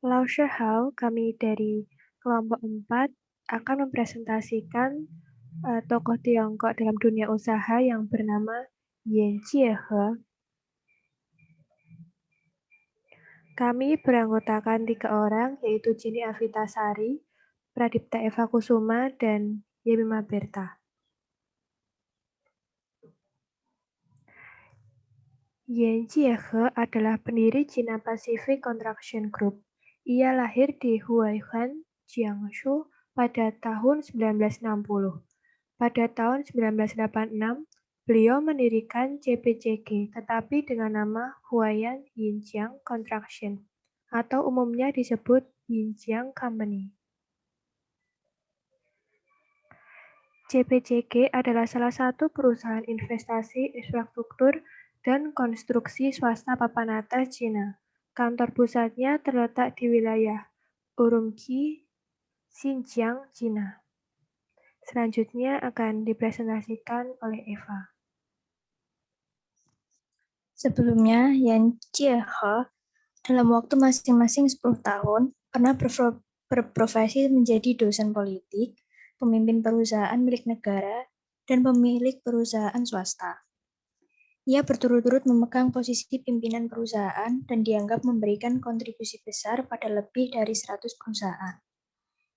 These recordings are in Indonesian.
Hao, kami dari kelompok 4 akan mempresentasikan tokoh Tiongkok dalam dunia usaha yang bernama Yan Jiehe. Kami beranggotakan 3 orang, yaitu Jenny Avitasari, Pradipta Eva Kusuma, dan Yemima Berta. Yan Jiehe adalah pendiri China Pacific Construction Group. Ia lahir di Huaihan, Jiangsu pada tahun 1960. Pada tahun 1986, beliau mendirikan CPCG, tetapi dengan nama Huaiyan Yinjiang Construction, atau umumnya disebut Yinjiang Company. CPCG adalah salah satu perusahaan investasi infrastruktur dan konstruksi swasta papan atas Cina. Kantor pusatnya terletak di wilayah Urumqi, Xinjiang, Cina. Selanjutnya akan dipresentasikan oleh Eva. Sebelumnya, Yan Jiehe dalam waktu masing-masing 10 tahun pernah berprofesi menjadi dosen politik, pemimpin perusahaan milik negara, dan pemilik perusahaan swasta. Ia berturut-turut memegang posisi pimpinan perusahaan dan dianggap memberikan kontribusi besar pada lebih dari 100 perusahaan.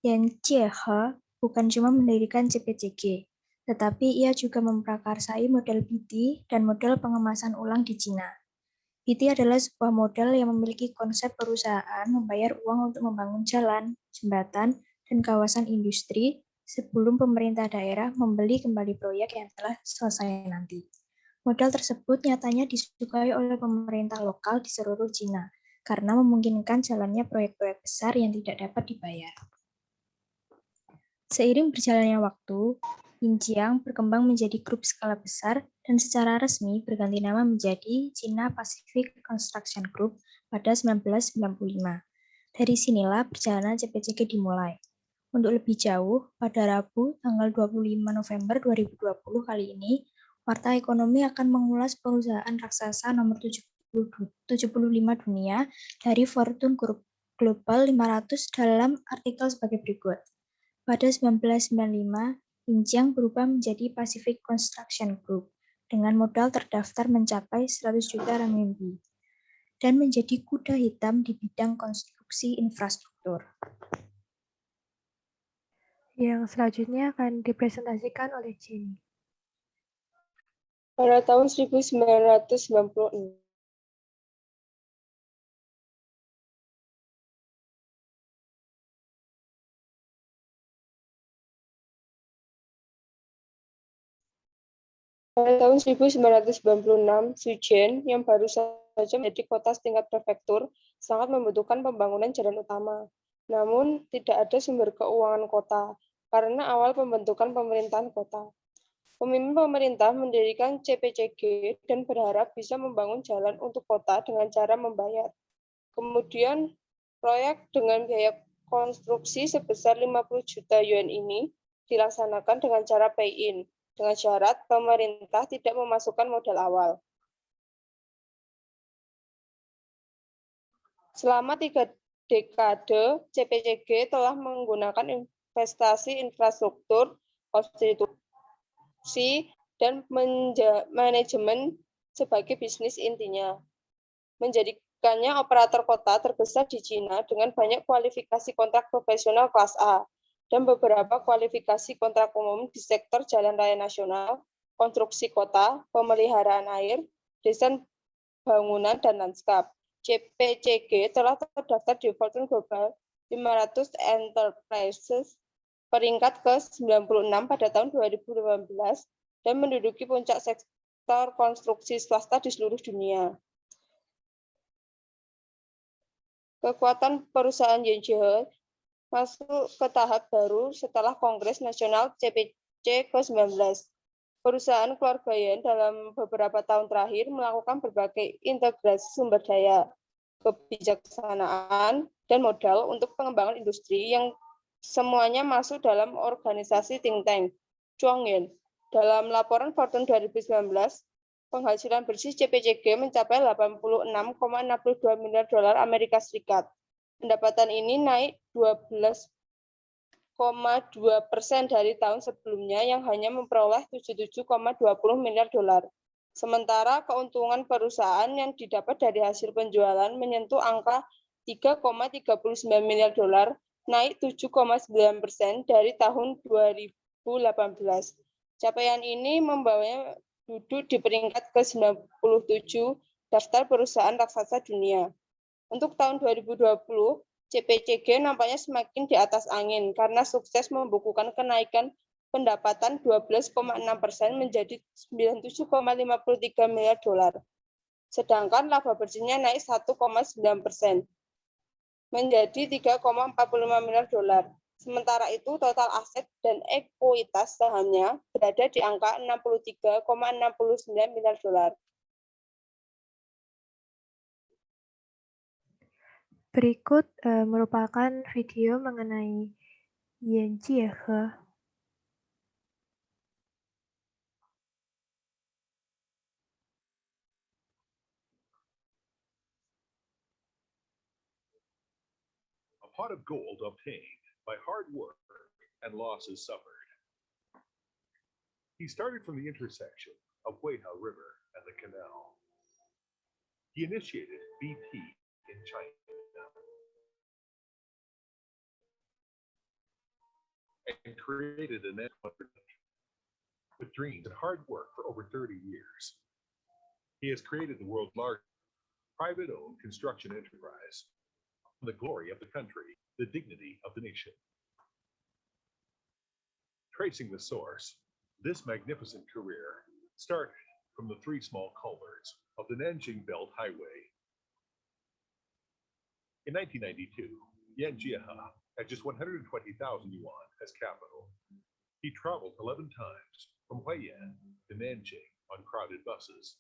Yan Jiehe bukan cuma mendirikan CPCG, tetapi ia juga memprakarsai model BT dan model pengemasan ulang di Cina. BT adalah sebuah model yang memiliki konsep perusahaan membayar uang untuk membangun jalan, jembatan, dan kawasan industri sebelum pemerintah daerah membeli kembali proyek yang telah selesai nanti. Model tersebut nyatanya disukai oleh pemerintah lokal di seluruh Cina karena memungkinkan jalannya proyek-proyek besar yang tidak dapat dibayar. Seiring berjalannya waktu, Yinjiang berkembang menjadi grup skala besar dan secara resmi berganti nama menjadi China Pacific Construction Group pada 1995. Dari sinilah perjalanan CPCG dimulai. Untuk lebih jauh, pada Rabu tanggal 25 November 2020 kali ini, Warta Ekonomi akan mengulas perusahaan raksasa nomor 75 dunia dari Fortune Group Global 500 dalam artikel sebagai berikut. Pada 1995, Yinjiang berubah menjadi Pacific Construction Group dengan modal terdaftar mencapai 100 juta renminbi dan menjadi kuda hitam di bidang konstruksi infrastruktur. Yang selanjutnya akan dipresentasikan oleh Jenny. Pada tahun 1996, Shenzhen yang baru saja menjadi kota setingkat prefektur sangat membutuhkan pembangunan jalan utama. Namun, tidak ada sumber keuangan kota karena awal pembentukan pemerintahan kota. Pemimpin pemerintah mendirikan CPCG dan berharap bisa membangun jalan untuk kota dengan cara membayar. Kemudian, proyek dengan biaya konstruksi sebesar 50 juta yuan ini dilaksanakan dengan cara pay-in, dengan syarat pemerintah tidak memasukkan modal awal. Selama 3 dekade, CPCG telah menggunakan investasi infrastruktur, konstitusi, dan manajemen sebagai bisnis intinya. Menjadikannya operator kota terbesar di Cina dengan banyak kualifikasi kontrak profesional kelas A dan beberapa kualifikasi kontrak umum di sektor jalan raya nasional, konstruksi kota, pemeliharaan air, desain bangunan, dan lanskap. CPCG telah terdaftar di Fortune Global 500 Enterprises peringkat ke-96 pada tahun 2015 dan menduduki puncak sektor konstruksi swasta di seluruh dunia. Kekuatan perusahaan Yan Jiehe masuk ke tahap baru setelah Kongres Nasional CPC ke-19. Perusahaan keluarga Yan dalam beberapa tahun terakhir melakukan berbagai integrasi sumber daya, kebijaksanaan, dan modal untuk pengembangan industri yang semuanya masuk dalam organisasi think tank Zhuangyan. Dalam laporan Fortune 2019, penghasilan bersih CPCG mencapai 86,62 miliar dolar Amerika Serikat. Pendapatan ini naik 12,2% dari tahun sebelumnya yang hanya memperoleh 77,20 miliar dolar. Sementara keuntungan perusahaan yang didapat dari hasil penjualan menyentuh angka 3,39 miliar dolar, naik 7,9% dari tahun 2018. Capaian ini membawanya duduk di peringkat ke-97 daftar perusahaan raksasa dunia. Untuk tahun 2020, CPCG nampaknya semakin di atas angin karena sukses membukukan kenaikan pendapatan 12,6% menjadi 97,53 miliar dolar. Sedangkan laba bersihnya naik 1,9% menjadi 3,45 miliar dolar. Sementara itu, total aset dan ekuitas sahamnya berada di angka 63,69 miliar dolar. Berikut merupakan video mengenai Yanjiehe. A pot of gold obtained by hard work and losses suffered. He started from the intersection of Weihua River and the canal. He initiated BP in China and created an enterprise with dreams and hard work for over 30 years. He has created the world's largest private-owned construction enterprise, the glory of the country, the dignity of the nation. Tracing the source, this magnificent career started from the three small culverts of the Nanjing Belt Highway. In 1992, Yanjiehe had just 120,000 yuan as capital. He traveled 11 times from Huaiyan to Nanjing on crowded buses.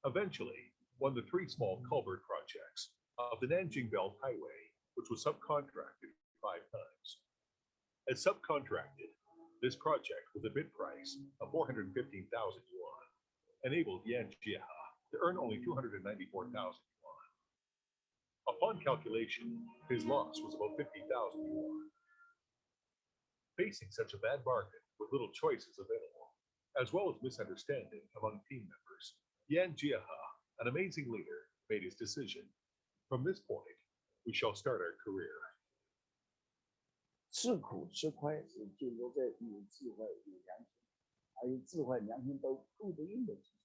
Eventually, won the three small culvert projects of the Nanjing Belt Highway, which was subcontracted 5 times. As subcontracted, this project with a bid price of 415,000 yuan enabled Yanjiehe to earn only 294,000 yuan. Upon calculation, his loss was about 50,000 yuan. Facing such a bad market with little choices available, as well as misunderstanding among team members, Yanjiehe, an amazing leader, made his decision. From this point, we shall start our career. 吃苦吃亏是建构在有智慧、有良心，还有智慧、良心都够得用的基础。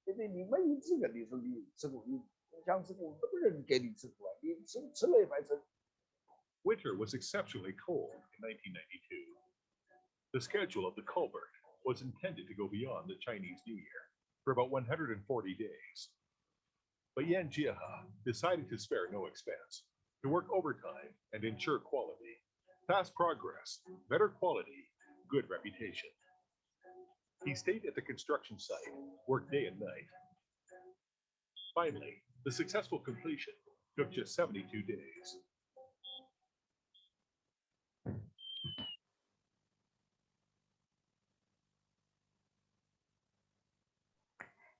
对不对？你没有这个，你说你吃苦，你互相吃苦，都不人给你吃苦啊！你吃了也白吃。 Winter was exceptionally cold in 1992. The schedule of the culvert was intended to go beyond the Chinese New Year for about 140 days. But Yanjiehe decided to spare no expense, to work overtime and ensure quality, fast progress, better quality, good reputation. He stayed at the construction site, worked day and night. Finally, the successful completion took just 72 days.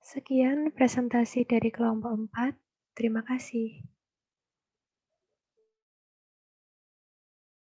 Sekian presentasi dari kelompok 4. Terima kasih.